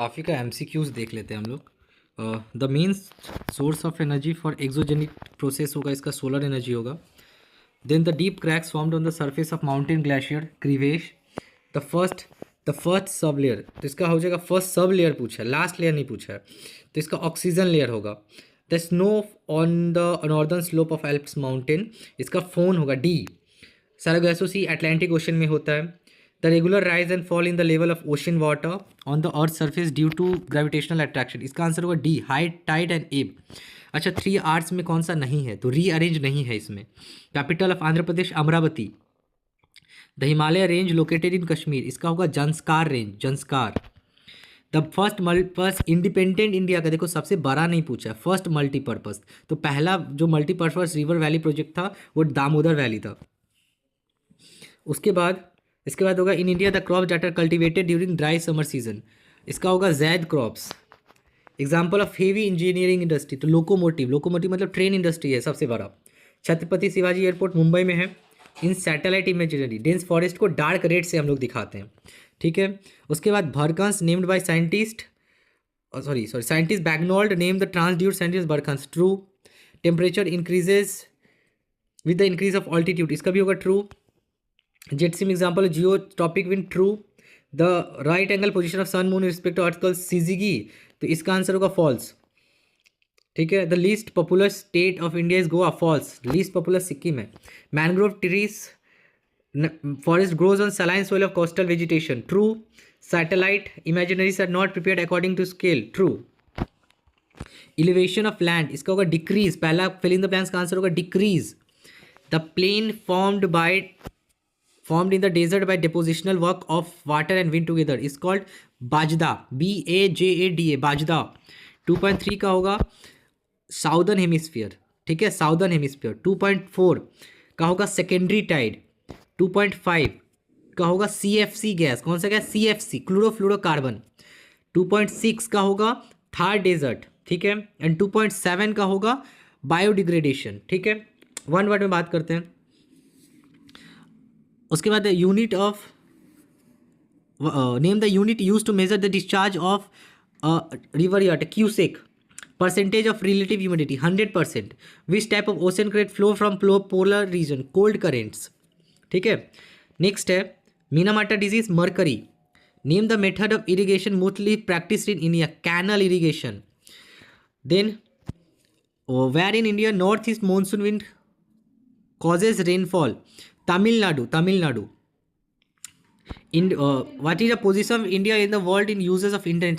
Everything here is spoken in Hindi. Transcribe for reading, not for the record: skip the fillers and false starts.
काफ़ी का एमसीक्यूज देख लेते हैं हम लोग। The main source of energy for exogenic process होगा, इसका सोलर एनर्जी होगा। Then the deep cracks formed on the surface of mountain glacier crevasse. The first the first sub layer, तो इसका हो जाएगा फर्स्ट सब लेयर पूछा है, लास्ट लेयर नहीं पूछा है, तो इसका ऑक्सीजन लेयर होगा। The snow on the northern slope of Alps mountain, इसका फोन होगा D. Sargasso sea Atlantic ocean में होता है। The regular rise and fall in the level of ocean water on the earth surface due to gravitational attraction, इसका आंसर होगा D, high tide and ebb. अच्छा, 3 आर्ट्स में कौन सा नहीं है, तो रीअरेंज नहीं है इसमें। Capital of Andhra Pradesh Amravati. The Himalaya range located in Kashmir, इसका होगा Zanskar range, Zanskar. The first independent India का देखो सबसे बड़ा नहीं पूछा, फर्स्ट मल्टीपर्पज़, तो पहला जो मल्टीपर्पज़ रिवर वैली प्रोजेक्ट था वो दामोदर वैली था। इसके बाद होगा in India the crop that are cultivated during dry summer season, इसका होगा Zaid crops. Example of heavy engineering industry, तो लोकोमोटिव, लोकोमोटिव मतलब ट्रेन इंडस्ट्री है सबसे बड़ा। छत्रपति शिवाजी एयरपोर्ट मुंबई में है। In satellite imagery, dense forest को डार्क रेड से हम लोग दिखाते हैं, ठीक है। उसके बाद barchans named by scientist, scientist Bagnold name the transdune scientist barchans, true. Temperature increases with the increase of altitude, इसका भी होगा true. Jet stream example geotropic wind, true. The right angle position of sun moon respect to earth called syzygy, तो इसका आंसर होगा फॉल्स, ठीक है। The least popular state of India is Goa, false. Least popular Sikkim है। Mangrove trees forest grows on saline soil of coastal vegetation, true. Satellite imaginaries are not prepared according to scale, true. Elevation of land, इसका होगा डिक्रीज, पहला फिल इन द ब्लैंक्स का आंसर होगा decreases. The plane formed in the desert by depositional work of water and wind together is called bajda, BAJADA, bajda। 2.3 का होगा साउदर्न हेमिस्फीयर, ठीक है, साउदर्न हेमिस्फीयर। 2.4 का होगा सेकेंडरी टाइड। 2.5 का होगा CFC गैस, कौन सा गैस, CFC, क्लोरोफ्लोरोकार्बन। 2.6 का होगा थार डेजर्ट, ठीक है। एंड 2.7 का होगा बायोडिग्रेडेशन, ठीक है। वन वर्ड में बात करते हैं। उसके बाद unit of name the unit use to measure the discharge of river yard, cusec. Percentage of relative humidity 100%। Which type of ocean current flow from polar region, cold currents, ठीक है। नेक्स्ट है Minamata disease, mercury. Name the method of irrigation mostly practice in India, canal irrigation. Then where in India north east monsoon wind causes rainfall, Tamil Nadu. In what is the position of India in the world in uses of internet,